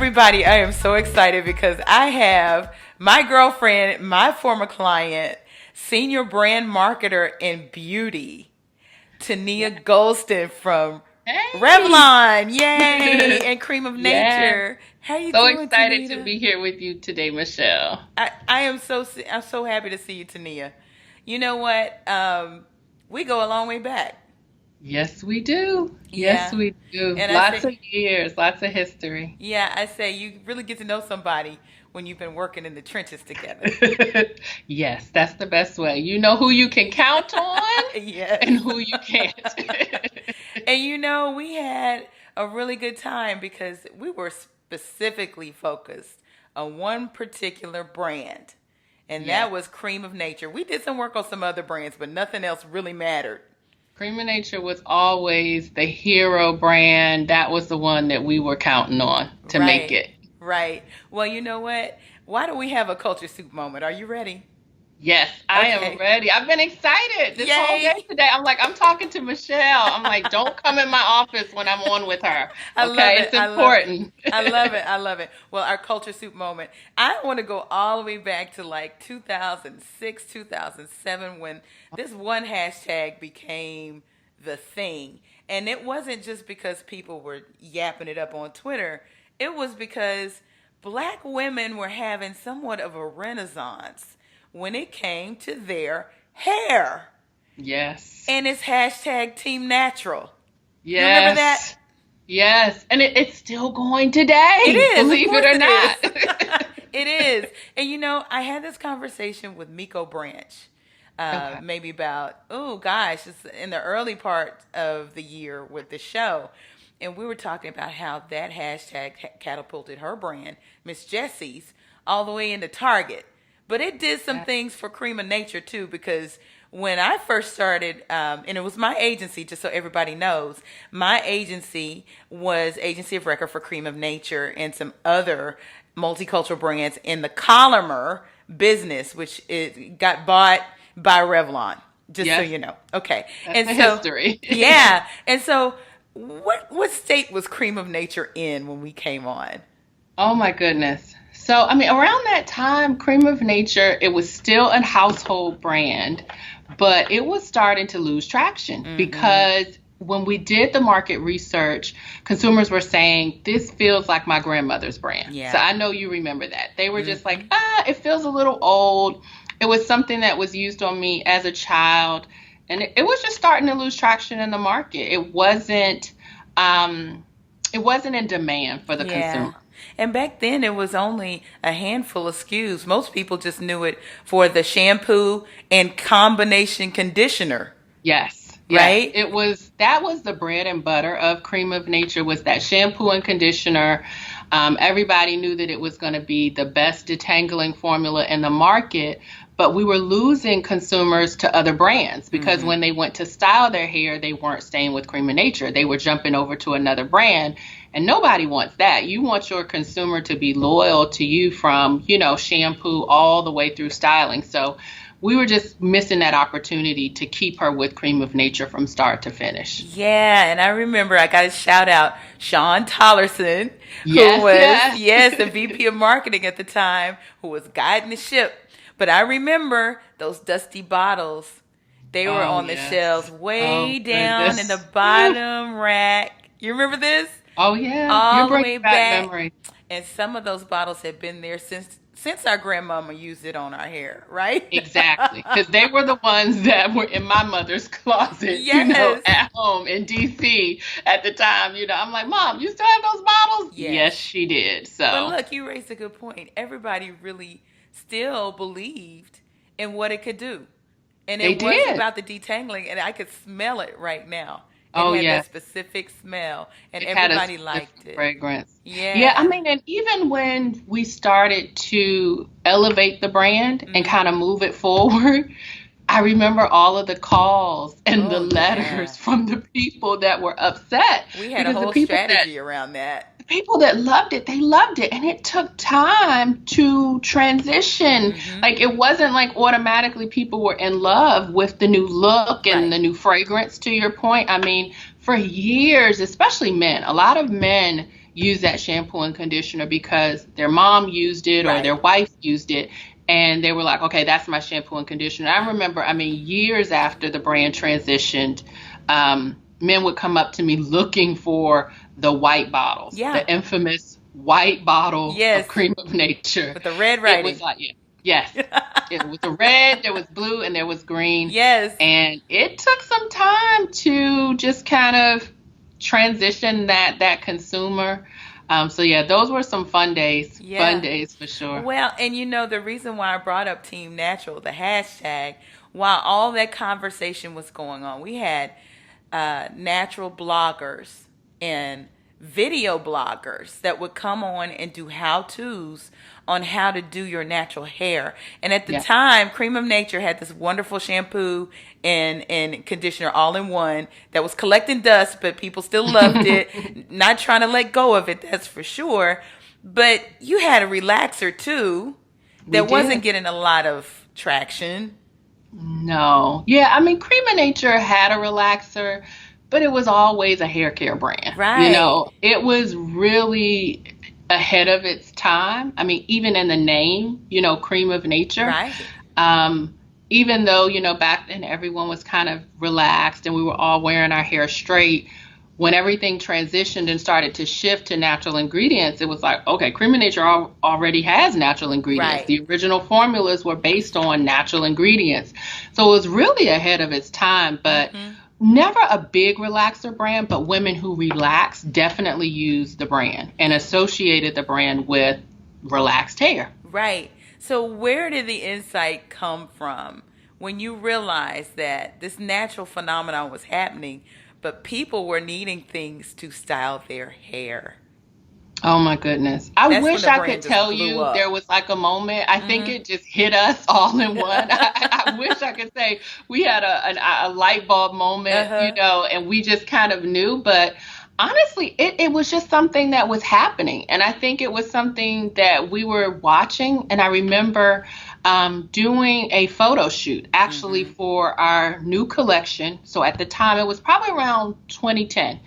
Everybody, I am so excited because I have my girlfriend, my former client, senior brand marketer in beauty, Teneya Gholston from Hey. Revlon. Yay! And Cream of Yeah. Nature. How you So doing, excited to Teneya? be here with you today, Michelle. I am I'm so happy to see you, Teneya. You know what? We go a long way back. Yes, we do. Yes, Yeah. we do. And I Lots say, of years, lots of history. yeah, I say you really get to know somebody when you've been working in the trenches together. Yes, that's the best way. You know who you can count on Yes. and who you can't. And we had a really good time because we were specifically focused on one particular brand, and that Yes. was Cream of Nature. We did some work on some other brands, but nothing else really mattered. Cream of Nature was always the hero brand. That was the one that we were counting on to make Right, it. right. Well, you know what? Why don't we have a culture soup moment? Are you ready? Yes, I am Okay. ready. I've been excited this whole day Yay! today. I'm talking to Michelle. I'm like, don't come in my office when I'm on with her. I love Okay, it. it's I love it. important. I love it. I love it. Well, our culture soup moment. I want to go all the way back to like 2006, 2007 when this one hashtag became the thing. And it wasn't just because people were yapping it up on Twitter. It was because black women were having somewhat of a renaissance when it came to their hair. Yes. And it's hashtag Team Natural. You remember that? Yes. Yes. And it's still going today, It is. Of believe it course or it is. not. It is. And I had this conversation with Miko Branch, Okay. maybe about, oh gosh, it's in the early part of the year with the show. And we were talking about how that hashtag catapulted her brand, Miss Jessie's, all the way into Target. But it did some Yeah. things for Cream of Nature too, because when I first started, and it was my agency, just so everybody knows, my agency was agency of record for Cream of Nature and some other multicultural brands in the Collimer business, which got bought by Revlon. Just so Yes. you know. Okay. That's And the so, history. yeah. And so, what state was Cream of Nature in when we came on? Oh my goodness. So, around that time, Cream of Nature, it was still a household brand, but it was starting to lose traction Mm-hmm. because when we did the market research, consumers were saying, this feels like my grandmother's brand. So Yeah. I know you remember that. They were just like, Mm-hmm. it feels a little old. It was something that was used on me as a child, and it was just starting to lose traction in the market. Um, it wasn't in demand for the Yeah. consumer. And back then it was only a handful of SKUs. Most people just knew it for the shampoo and combination conditioner, Yes, yes. right? That was the bread and butter of Cream of Nature was that shampoo and conditioner. Everybody knew that it was going to be the best detangling formula in the market, but we were losing consumers to other brands because Mm-hmm. when they went to style their hair, they weren't staying with Cream of Nature. They were jumping over to another brand, and nobody wants that. You want your consumer to be loyal to you from, shampoo all the way through styling. So we were just missing that opportunity to keep her with Cream of Nature from start to finish. Yeah, and I remember I got to shout out Sean Tollerson, who Yes, was, yes. yes, the VP of marketing at the time, who was guiding the ship. But I remember those dusty bottles. They were Oh, on the shelves yes. way Oh, down in the goodness. bottom rack. You remember this? Oh, yeah. You're All the bringing way back back. memories. And some of those bottles had been there since our grandmama used it on our hair, right? Exactly. Because they were the ones that were in my mother's closet, Yes. at home in DC at the time. I'm like, Mom, you still have those bottles? Yes, Yes. she did. But So look, you raised a good point. Everybody really still believed in what it could do. And they it was did. about the detangling, and I could smell it right now. It Oh, had yeah. that specific smell, and It had a everybody specific liked it. fragrance. Yeah, Yeah. and even when we started to elevate the brand and Hmm. kind of move it forward, I remember all of the calls and the Oh, letters yeah. from the people that were upset We had a because whole strategy around that. the people that loved it, they loved it. And it took time to transition. Hmm. Like it wasn't like automatically people were in love with the new look and Right. the new fragrance, to your point. For years, especially men, a lot of men use that shampoo and conditioner because their mom used it or their wife used it. And they were like, okay, that's my shampoo and conditioner. I remember, years after the brand transitioned, men would come up to me looking for the white bottles, the infamous white bottle of Cream of Nature. With the red writing. It was like, yes. It was the red, there was blue, and there was green. Yes. And it took some time to just kind of transition that consumer. Those were some fun days. Yeah. Fun days for sure. Well, and the reason why I brought up Team Natural, the hashtag, while all that conversation was going on, we had natural bloggers and video bloggers that would come on and do how-tos on how to do your natural hair. And at the time, Cream of Nature had this wonderful shampoo and conditioner all in one that was collecting dust, but people still loved it. Not trying to let go of it, that's for sure. But you had a relaxer too that wasn't getting a lot of traction. No. Yeah, Cream of Nature had a relaxer, but it was always a hair care brand. Right. It was really ahead of its time. Even in the name, Cream of Nature. Right. Even though, back then everyone was kind of relaxed and we were all wearing our hair straight, when everything transitioned and started to shift to natural ingredients, it was like, okay, Cream of Nature already has natural ingredients. Right. The original formulas were based on natural ingredients. So it was really ahead of its time, but never a big relaxer brand, but women who relax definitely used the brand and associated the brand with relaxed hair. Right. So where did the insight come from when you realized that this natural phenomenon was happening, but people were needing things to style their hair? Oh my goodness. I wish I could tell you there was like a moment. I think it just hit us all in one. I wish I could say we had a light bulb moment, and we just kind of knew. But honestly, it was just something that was happening. And I think it was something that we were watching. And I remember doing a photo shoot actually for our new collection. So at the time, it was probably around 2010.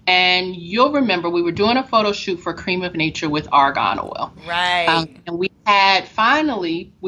And you'll remember we were doing a photo shoot for Cream of Nature with Argan Oil. Right. And we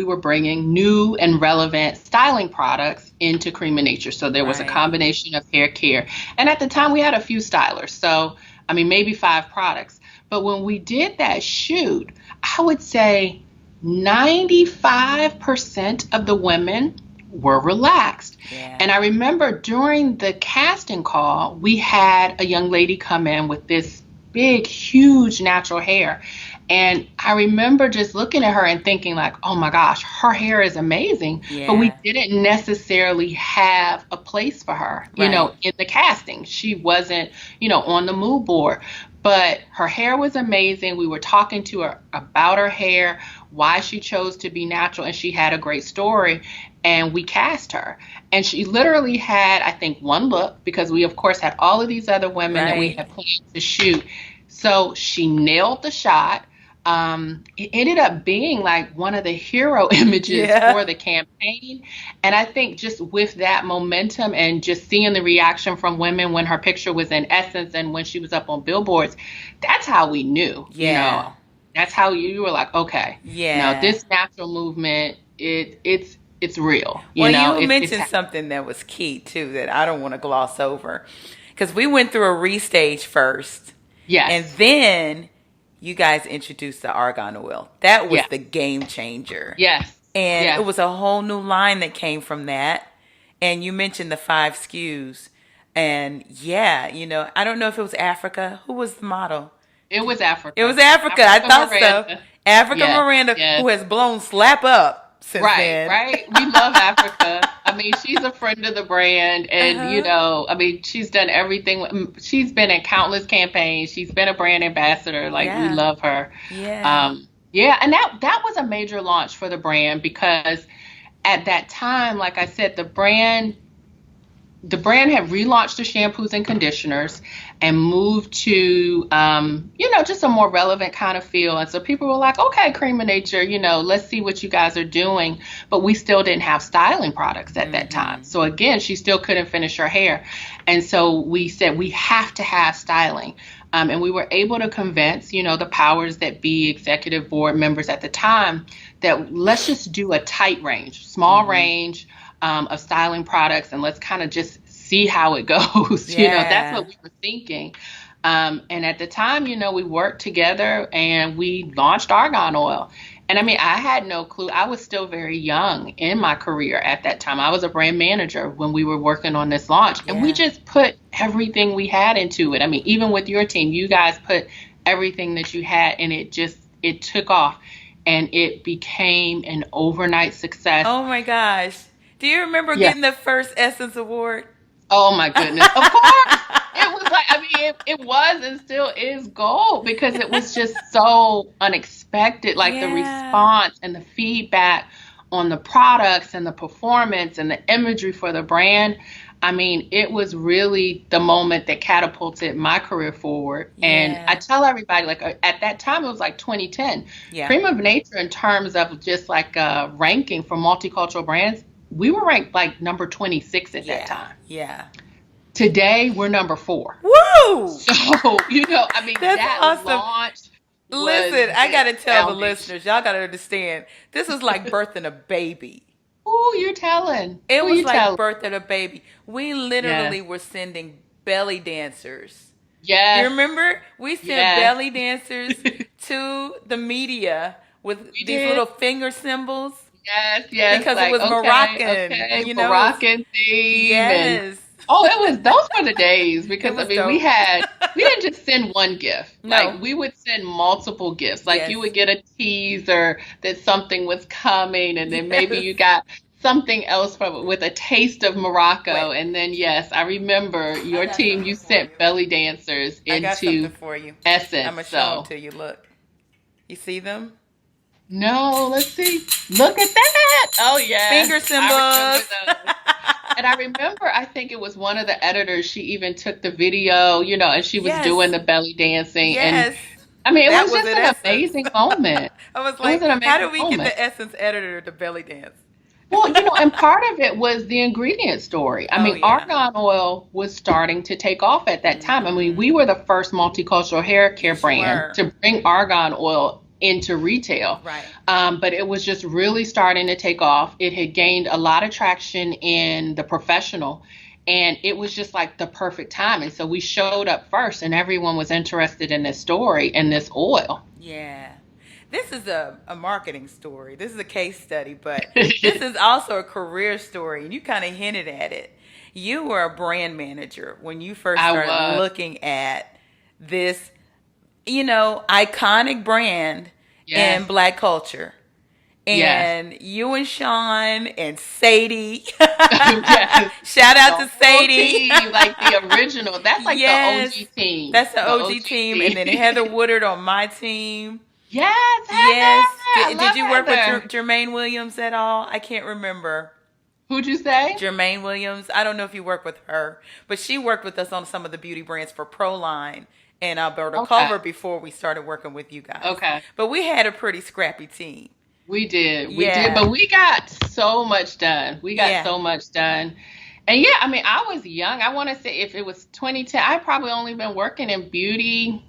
were bringing new and relevant styling products into Cream of Nature. So there was a combination of hair care. And at the time we had a few stylers. So, maybe 5 products. But when we did that shoot, I would say 95% of the women were relaxed. Yeah. And I remember during the casting call, we had a young lady come in with this big, huge natural hair. And I remember just looking at her and thinking like, oh my gosh, her hair is amazing. Yeah. But we didn't necessarily have a place for her, in the casting. She wasn't, on the mood board. But her hair was amazing. We were talking to her about her hair, why she chose to be natural, and she had a great story. And we cast her. And she literally had, I think, one look, because we, of course, had all of these other women that we had planned to shoot. So she nailed the shot. It ended up being like one of the hero images for the campaign. And I think just with that momentum and just seeing the reaction from women when her picture was in Essence and when she was up on billboards, that's how we knew. Yeah. That's how you were like, okay, this natural movement, it's real. You mentioned something that was key too that I don't want to gloss over, because we went through a restage first. Yes. And then you guys introduced the Argan Oil. That was the game changer. Yes. And it was a whole new line that came from that. And you mentioned the 5 SKUs. And I don't know if it was Africa. Who was the model? It was Africa. It was Africa. I thought Miranda. So. Africa Miranda, who has blown slap up since then. Right. We love Africa. She's a friend of the brand, and she's done everything. She's been in countless campaigns. She's been a brand ambassador. We love her. Yeah. And that was a major launch for the brand, because at that time, like I said, the brand had relaunched the shampoos and conditioners and moved to, just a more relevant kind of feel. And so people were like, okay, Cream of Nature, let's see what you guys are doing. But we still didn't have styling products at that time. So again, she still couldn't finish her hair. And so we said, we have to have styling. And we were able to convince, the powers that be, executive board members at the time, that let's just do a tight range, small range of styling products, and let's kind of just see how it goes. That's what we were thinking. And at the time, we worked together and we launched Argan Oil. And I mean, I had no clue. I was still very young in my career at that time. I was a brand manager when we were working on this launch. And we just put everything we had into it. I mean, even with your team, you guys put everything that you had, and it took off. And it became an overnight success. Oh my gosh. Do you remember getting the first Essence Award? Oh my goodness. Of course. It was like, I mean, it was and still is gold, because it was just so unexpected. Like the response and the feedback on the products and the performance and the imagery for the brand. I mean, it was really the moment that catapulted my career forward. And I tell everybody, like, at that time, it was like 2010. Cream of Nature, in terms of just like ranking for multicultural brands, we were ranked like number 26 at that time. Yeah. Today, we're number 4. Woo! So, I mean, that awesome. launch. Listen, I got to tell the listeners, y'all got to understand, this is like birthing a baby. Ooh, you're telling. It was like birthing a baby. We literally were sending belly dancers. Yes. You remember? We sent belly dancers to the media with these little finger symbols. Yes, yes. Because it was Moroccan. Moroccan theme. Yes. Those were the days, because I mean, dope. We didn't just send one gift. No. Like, we would send multiple gifts. Like, you would get a teaser that something was coming, and then maybe you got something else with a taste of Morocco. And then, I remember your team, you sent belly dancers into for you. Essence. I'm going to show them to you. Look. You see them? No, let's see. Look at that. Oh, yeah. Finger symbols. And I remember, I think it was one of the editors, she even took the video, and she was doing the belly dancing. Yes. And I mean, it was just an amazing moment. I was like, how do we get the Essence editor to belly dance? Well, and part of it was the ingredient story. I mean, Argan Oil was starting to take off at that time. I mean, we were the first multicultural hair care brand to bring Argan Oil into retail. Right. But it was just really starting to take off. It had gained a lot of traction in the professional, and it was just like the perfect time. And so we showed up first, and everyone was interested in this story and this oil. Yeah. This is a marketing story. This is a case study, but this is also a career story. And you kind of hinted at it. You were a brand manager when you first started looking at this, iconic brand in Black culture. And you and Sean and Sadie. Shout out to Sadie. Team, like the original. That's like the OG team. That's the OG team. And then Heather Woodard on my team. Yes. Heather. Did you work with Jermaine Williams at all? I can't remember. Who'd you say? Jermaine Williams. I don't know if you work with her, but she worked with us on some of the beauty brands for Proline and Alberta Culver before we started working with you guys. Okay. But we had a pretty scrappy team. We did, but we got so much done. And I mean, I was young. I want to say if it was 2010, I probably only been working in beauty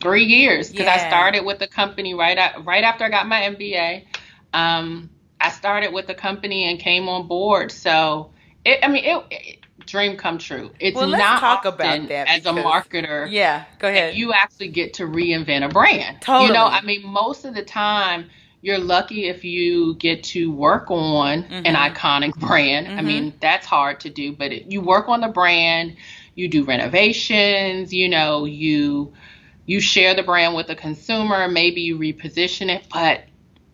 3 years, because I started with the company right after I got my MBA. I started with the company and came on board. So it dream come true. It's not talk often about that as a marketer. Yeah, go ahead. You actually get to reinvent a brand. Totally. I mean, most of the time, you're lucky if you get to work on an iconic brand. I mean, that's hard to do, but you work on the brand, you do renovations, you share the brand with the consumer, maybe you reposition it. But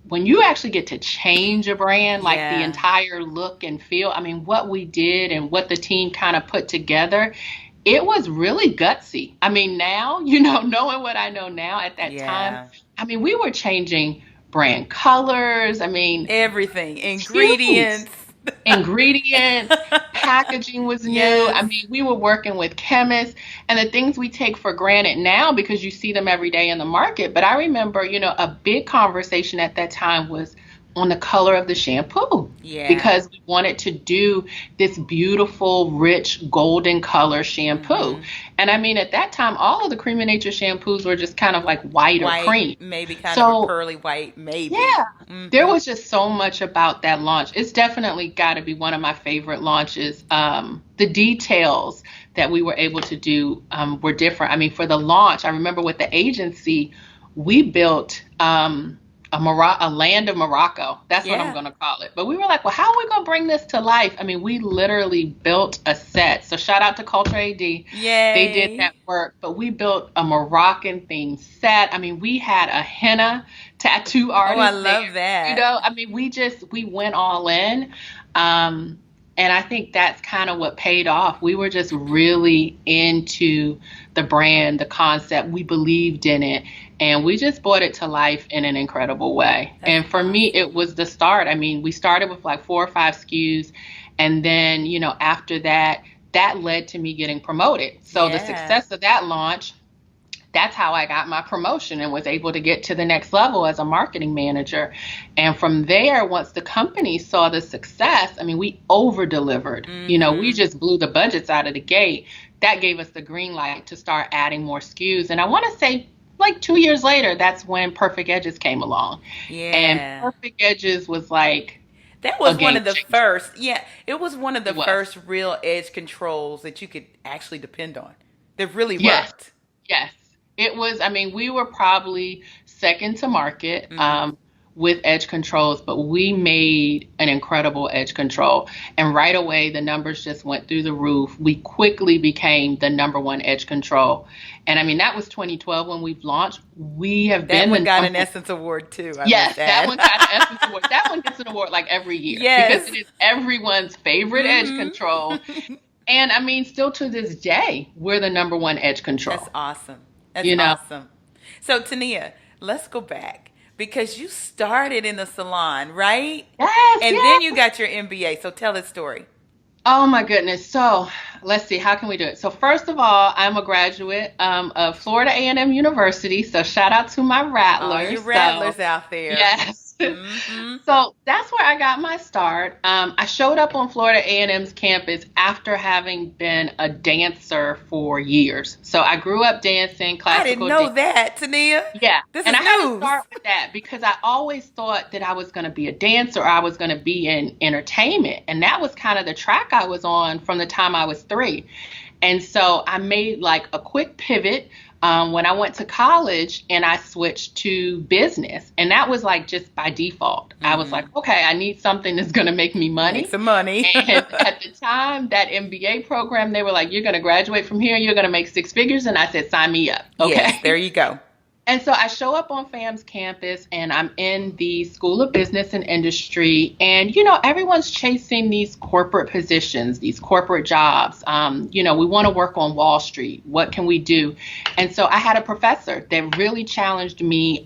when you actually get to change a brand, like the entire look and feel, I mean, what we did and what the team kind of put together, it was really gutsy. I mean, now, knowing what I know now, at that time, I mean, we were changing brand colors. I mean, everything, ingredients, packaging was new. I mean, we were working with chemists, and the things we take for granted now because you see them every day in the market. But I remember, a big conversation at that time was, on the color of the shampoo Yeah. because we wanted to do this beautiful, rich, golden color shampoo. Mm-hmm. And I mean, at that time, all of the Cream of Nature shampoos were just kind of like white or White, cream. maybe kind of a So pearly white, maybe. yeah, there Mm-hmm. was just so much about that launch. It's definitely got to be one of my favorite launches. The details that we were able to do were different. I mean, for the launch, I remember with the agency, we built a land of Morocco. That's what I'm Yeah. going to call it. But we were like, well, how are we going to bring this to life? I mean, we literally built a set. So shout out to Culture AD. They did Yay. that work, but we built a Moroccan themed set. I mean, we had a henna tattoo Oh, I artist there. love that. I mean, we went all in. Um, and I think that's kind of what paid off. We were just really into the brand, the concept. We believed in it. And we just brought it to life in an incredible way. That's And for me, awesome. it was the start. I mean, we started with like 4 or 5 SKUs. And then, after that, that led to me getting promoted. So the Yeah. success of that launch, that's how I got my promotion and was able to get to the next level as a marketing manager. And from there, once the company saw the success, I mean, we over delivered. We Mm-hmm. just blew the budgets out of the gate. That gave us the green light to start adding more SKUs. And I want to say, like 2 years later, that's when Perfect Edges came along. And Yeah. Perfect Edges was like That a was one game of the changer. first. Yeah, it was one of the It was. first real edge controls that you could actually depend on. That really Yes. worked. Yes, it was. I mean, we were probably second to market Mm-hmm. with edge controls, but we made an incredible edge control. And right away, the numbers just went through the roof. We quickly became the number one edge control. And I mean, that was 2012 when we've launched. We have That been one the got an number. Essence Award too, I Yes, must that add. one got an Essence Award. That one gets an award like every year because Yes. it is everyone's favorite edge control. Mm-hmm. And I mean, still to this day, we're the number one edge That's control. awesome. That's You know, awesome. So, Teneya, let's go back because you started in the salon, right? yes, And then you yes. got your MBA. So, tell the story. Oh my goodness. So let's see, how can we do it? So first of all, I'm a graduate of Florida A&M University. So shout out to my All you rattlers. So rattlers out there. yes. Mm-hmm. So that's where I got my start. I showed up on Florida A&M's campus after having been a dancer for years. So I grew up dancing, I didn't classical know dance. that, Teneya. Yeah, This and is I had to news. start with that because I always thought that I was going to be a dancer or I was going to be in entertainment. And that was kind of the track I was on from the time I was 3. And so I made like a quick pivot when I went to college and I switched to business. And that was like just by default. I was like, Mm-hmm. okay, I need something that's going to make me Make money. some money. And at the time, that MBA program, they were like, you're going to graduate from here, you're going to make 6 figures. And I said, sign me up. Yes, there Okay. you go. And so I show up on FAM's campus and I'm in the School of Business and Industry. And, everyone's chasing these corporate positions, these corporate jobs. We want to work on Wall Street. What can we do? And so I had a professor that really challenged me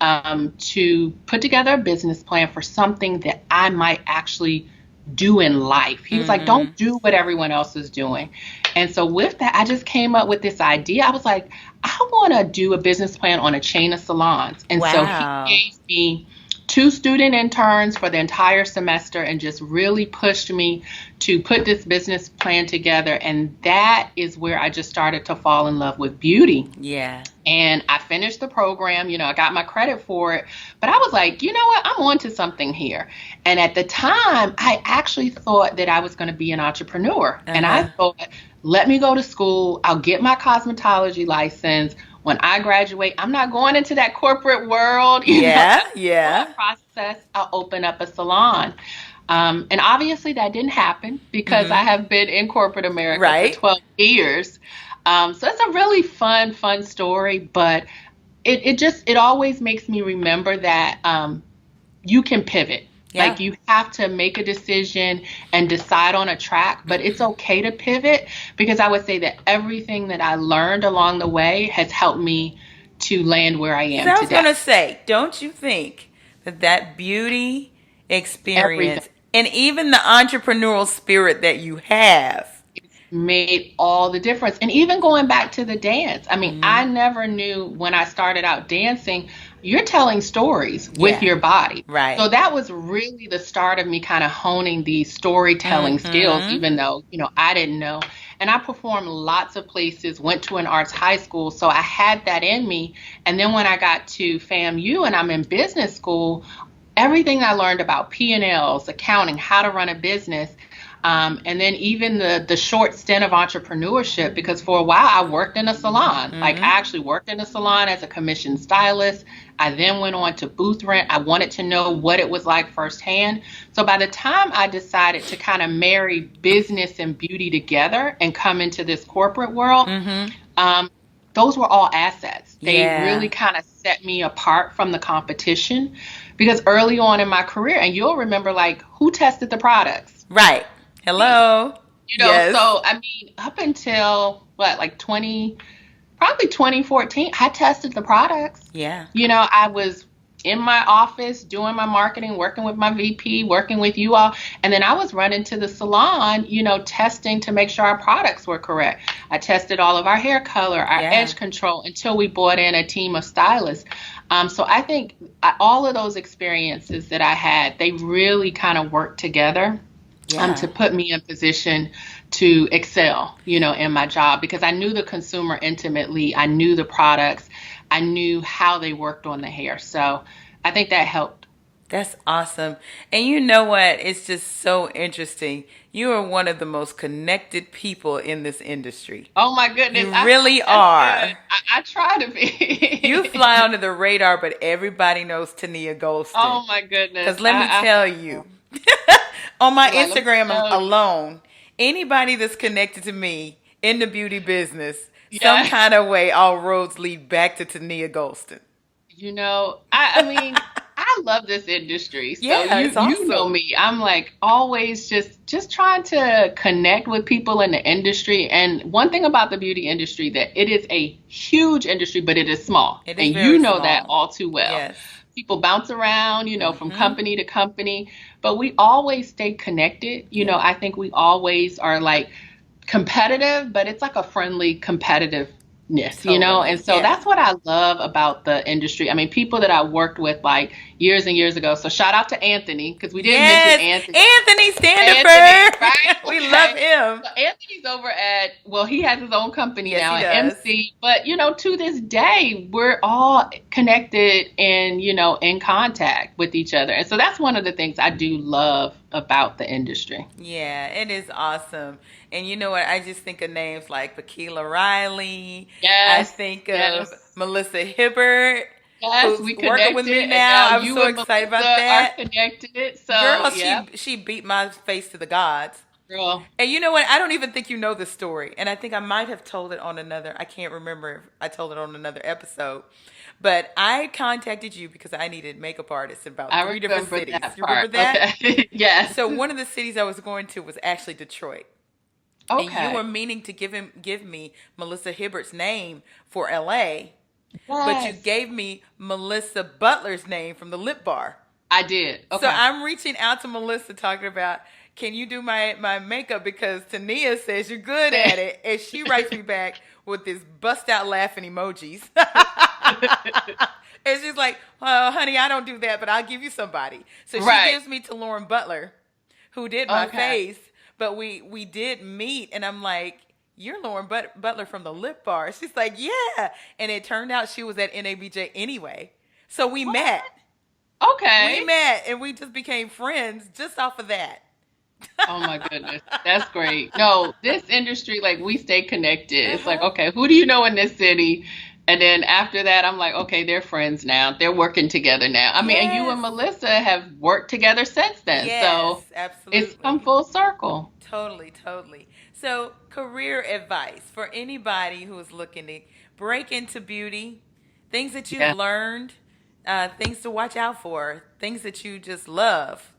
to put together a business plan for something that I might actually do in life. He was like, Mm-hmm. don't do what everyone else is doing. And so with that, I just came up with this idea. I was like, I want to do a business plan on a chain of salons. And so he Wow. gave me 2 student interns for the entire semester and just really pushed me to put this business plan together. And that is where I just started to fall in love with beauty. Yeah. And I finished the program, I got my credit for it, but I was like, you know what, I'm on to something here. And at the time, I actually thought that I was going to be an entrepreneur. And I Uh-huh. thought, let me go to school, I'll get my cosmetology license. When I graduate, I'm not going into that corporate world, Yeah. that's the Yeah. thought process. I'll open up a salon. And obviously that didn't happen because I Mm-hmm. have been in corporate America for Right. 12 years. So it's a really fun story, but it always makes me remember that you can pivot. Yeah. Like you have to make a decision and decide on a track, but it's okay to pivot because I would say that everything that I learned along the way has helped me to land where I So am I was today. going to say, don't you think that beauty Everything. experience and even the entrepreneurial spirit that you have. Made all the difference. And even going back to the dance, I mean, Mm-hmm. I never knew when I started out dancing, you're telling stories with Yeah. your body. Right. So that was really the start of me kind of honing these storytelling skills, Mm-hmm. even though, I didn't know. And I performed lots of places, went to an arts high school, so I had that in me. And then when I got to FAMU and I'm in business school, everything I learned about P&Ls, accounting, how to run a business, and then even the short stint of entrepreneurship, because for a while I worked in a salon. Like I actually worked in a salon as a commissioned stylist. I then went on to booth rent. I wanted to know what it was like firsthand. So by the time I decided to kind of marry business and beauty together and come into this corporate world, those were all assets. They really kind of set me apart from the competition, because early on in my career, and you'll remember, like, who tested the products? Right. Hello. Yes. So I mean, up until like probably 2014, I tested the products. Yeah. I was in my office doing my marketing, working with my VP, working with you all. And then I was running to the salon, testing to make sure our products were correct. I tested all of our hair color, our edge control, until we brought in a team of stylists. So I think all of those experiences that I had, they really kind of worked together to put me in position to excel, in my job, because I knew the consumer intimately. I knew the products. I knew how they worked on the hair. So I think that helped. That's awesome. And you know what? It's just so interesting. You are one of the most connected people in this industry. Oh, my goodness. You really are. I try to be. You fly under the radar, but everybody knows Teneya Gholston. Oh, my goodness. Because let me tell you, on my Instagram alone, anybody that's connected to me in the beauty business, some kind of way, all roads lead back to Teneya Gholston. I mean, I love this industry. So you know me. I'm like always just trying to connect with people in the industry. And one thing about the beauty industry, that it is a huge industry, but it is small. It is and very know small. that all too well. Yes. People bounce around, from company to company, but we always stay connected. I think we always are like competitive, but it's like a friendly competitiveness, and so that's what I love about the industry. I mean, people that I worked with like years and years ago. So shout out to Anthony, because we didn't mention Anthony. Anthony Standifer. Right? We love him. So Anthony's over at, he has his own company now, he at does. MC. But, to this day, we're all connected and, in contact with each other. And so that's one of the things I do love about the industry. Yeah, it is awesome. And you know what? I just think of names like Paquila Riley. Yes. I think of Melissa Hibbert. Yes, who's we working with me now. I'm so excited about that. Are connected. So, girl, she beat my face to the gods. Girl. And you know what? I don't even think you know the story. And I think I might have told it on I can't remember if I told it on another episode. But I contacted you because I needed makgive artists in about 3 different cities. You remember that? Okay. Yes. So one of the cities I was going to was actually Detroit. Okay. And you were meaning to give me Melissa Hibbert's name for LA. Yes. But you gave me Melissa Butler's name from the Lip Bar. I did. Okay. So I'm reaching out to Melissa talking about, can you do my makeup, because Teneya says you're good at it. And she writes me back with this bust out laughing emojis. And she's like, well, honey, I don't do that, but I'll give you somebody. So she gives me to Lauren Butler, who did my face. But we did meet, and I'm like, you're Lauren Butler from the Lip Bar. She's like, yeah. And it turned out she was at NABJ anyway. So we met. Okay. We met, and we just became friends just off of that. Oh, my goodness. That's great. No, this industry, like, we stay connected. It's like, okay, who do you know in this city? And then after that, I'm like, okay, they're friends now. They're working together now. I mean, and you and Melissa have worked together since then. Yes, so absolutely. It's come full circle. Totally. So career advice for anybody who is looking to break into beauty, things that you've learned, things to watch out for, things that you just love.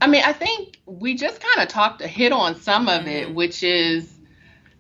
I mean, I think we just kind of hit on some of it, which is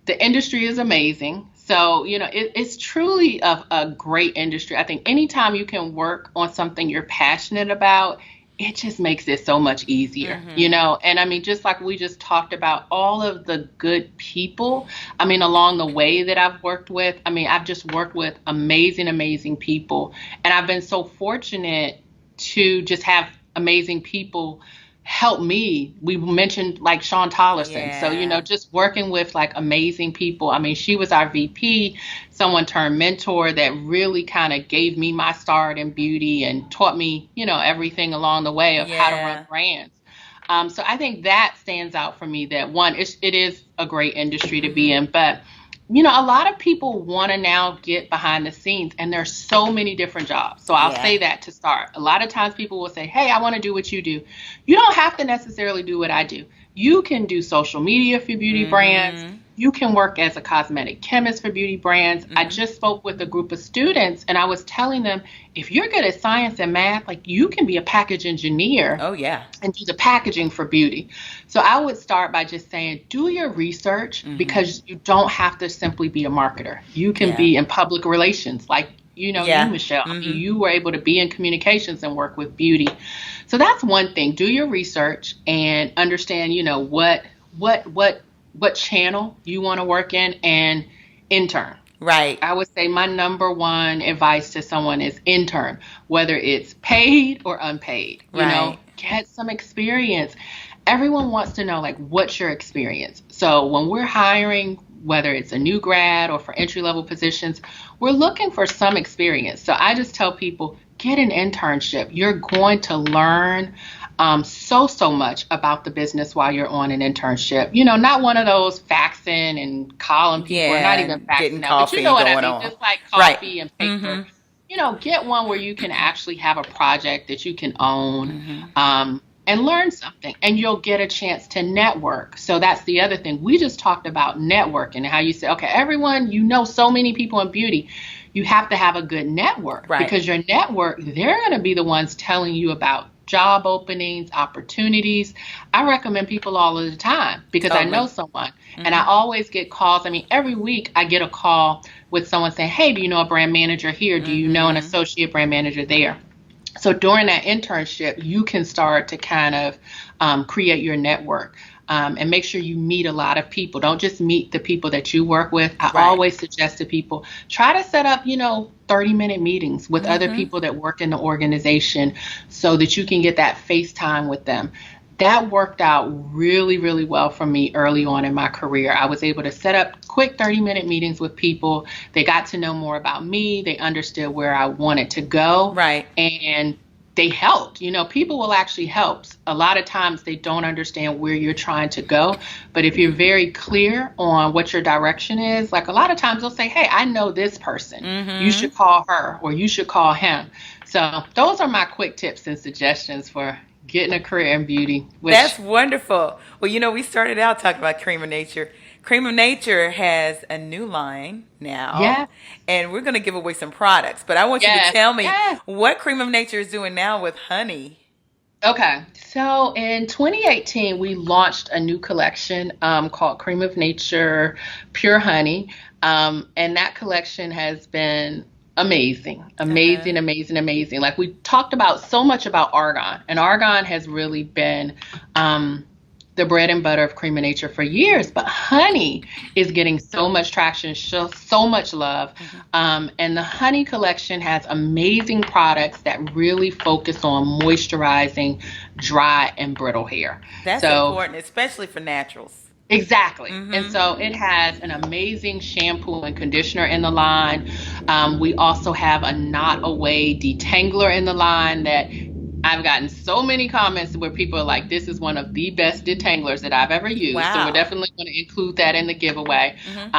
the industry is amazing. So, it's truly a great industry. I think anytime you can work on something you're passionate about, it just makes it so much easier, And I mean, just like we just talked about, all of the good people, I mean, along the way that I've worked with, I mean, I've just worked with amazing, amazing people. And I've been so fortunate to just have amazing people help me. We mentioned like Sean Tollerson. So, just working with like amazing people. I mean, she was our VP, someone turned mentor that really kind of gave me my start in beauty and taught me, everything along the way of how to run brands. So I think that stands out for me, that one, it is a great industry to be in, but a lot of people want to now get behind the scenes, and there's so many different jobs. So I'll say that to start. A lot of times people will say, hey, I want to do what you do. You don't have to necessarily do what I do. You can do social media for beauty brands. You can work as a cosmetic chemist for beauty brands. I just spoke with a group of students, and I was telling them, if you're good at science and math, like, you can be a package engineer. Oh, yeah. And do the packaging for beauty. So I would start by just saying, do your research, because you don't have to simply be a marketer. You can be in public relations, like, you, Michelle. I mean, you were able to be in communications and work with beauty. So that's one thing. Do your research and understand, what channel you want to work in, and intern. Right. I would say my number one advice to someone is intern, whether it's paid or unpaid. Get some experience. Everyone wants to know, like, what's your experience? So when we're hiring, whether it's a new grad or for entry-level positions, we're looking for some experience. So I just tell people, get an internship. You're going to learn so much about the business while you're on an internship. Not one of those faxing and calling people, or not even faxing now, but you know what I mean, just like coffee and paper. Get one where you can actually have a project that you can own, and learn something, and you'll get a chance to network. So that's the other thing. We just talked about networking and how you say, okay, everyone, so many people in beauty. You have to have a good network, because your network, they're going to be the ones telling you about job openings, opportunities. I recommend people all of the time, because I know someone, and I always get calls. I mean, every week I get a call with someone saying, hey, do you know a brand manager here? Do you know an associate brand manager there? So during that internship, you can start to kind of create your network. And make sure you meet a lot of people. Don't just meet the people that you work with. I always suggest to people, try to set up, 30-minute meetings with other people that work in the organization, so that you can get that FaceTime with them. That worked out really, really well for me early on in my career. I was able to set up quick 30-minute meetings with people. They got to know more about me. They understood where I wanted to go. Right. And they helped. People will actually help. A lot of times they don't understand where you're trying to go. But if you're very clear on what your direction is, like, a lot of times they'll say, hey, I know this person. You should call her, or you should call him. So those are my quick tips and suggestions for getting a career in beauty. That's wonderful. Well, we started out talking about Cream of Nature. Cream of Nature has a new line now. Yeah. And we're going to give away some products. But I want you to tell me what Cream of Nature is doing now with honey. Okay. So in 2018, we launched a new collection called Cream of Nature Pure Honey. And that collection has been amazing. Like, we talked about so much about Argan. And Argan has really been the bread and butter of Cream of Nature for years, but honey is getting so much traction, so much love. And the honey collection has amazing products that really focus on moisturizing dry and brittle hair. That's important, especially for naturals. Exactly. And so it has an amazing shampoo and conditioner in the line. We also have a knot away detangler in the line that I've gotten so many comments where people are like, this is one of the best detanglers that I've ever used. Wow. So we're definitely going to include that in the giveaway,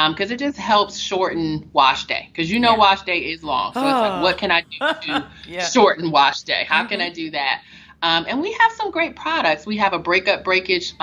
because it just helps shorten wash day. Because wash day is long. So it's like, what can I do to shorten wash day? How can I do that? And we have some great products. We have a breakage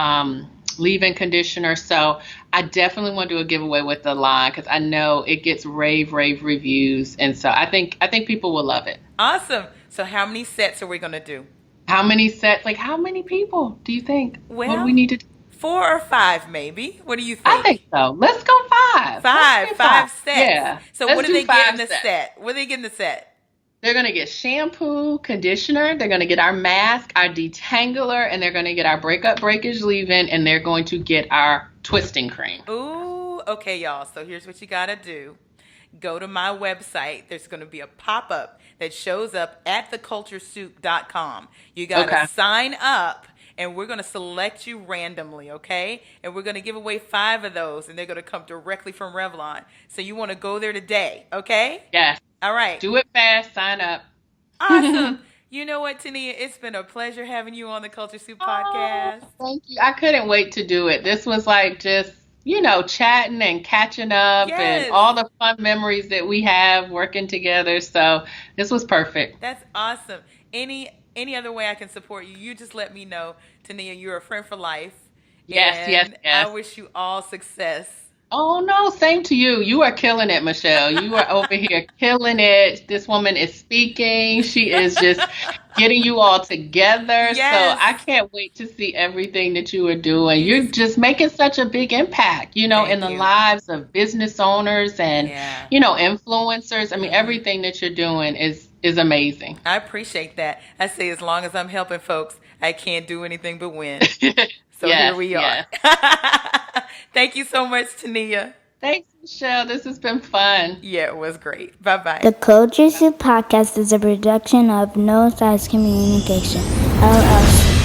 leave-in conditioner. So I definitely want to do a giveaway with the line, because I know it gets rave reviews. And so I think people will love it. Awesome. So how many sets are we going to do? How many sets? Like, how many people do you think? Well, what do we need to do? 4 or 5 maybe. What do you think? I think so. Let's go 5. 5 sets. Yeah. So what do they get in the set? What do they get in the set? They're going to get shampoo, conditioner. They're going to get our mask, our detangler, and they're going to get our breakup breakage leave-in, and they're going to get our twisting cream. Ooh, okay, y'all. So here's what you got to do. Go to my website. There's going to be a pop-up that shows up at theculturesoup.com. You got to sign up, and we're going to select you randomly, okay? And we're going to give away 5 of those, and they're going to come directly from Revlon. So you want to go there today, okay? Yes. All right. Do it fast. Sign up. Awesome. You know what, Teneya? It's been a pleasure having you on the Culture Soup podcast. Thank you. I couldn't wait to do it. This was like just, chatting and catching up and all the fun memories that we have working together. So this was perfect. That's awesome. Any other way I can support you, you just let me know. Teneya, you're a friend for life. Yes. I wish you all success. Oh, no, same to you. You are killing it, Michelle. You are over here killing it. This woman is speaking. She is just getting you all together. Yes. So I can't wait to see everything that you are doing. You're just making such a big impact, in the lives of business owners and, influencers. I mean, everything that you're doing is amazing. I appreciate that. I say as long as I'm helping folks, I can't do anything but win. So here we are. Thank you so much, Teneya. Thanks, Michelle. This has been fun. Yeah, it was great. Bye-bye. The Culture Soup Podcast is a production of No Size Communication, LLC.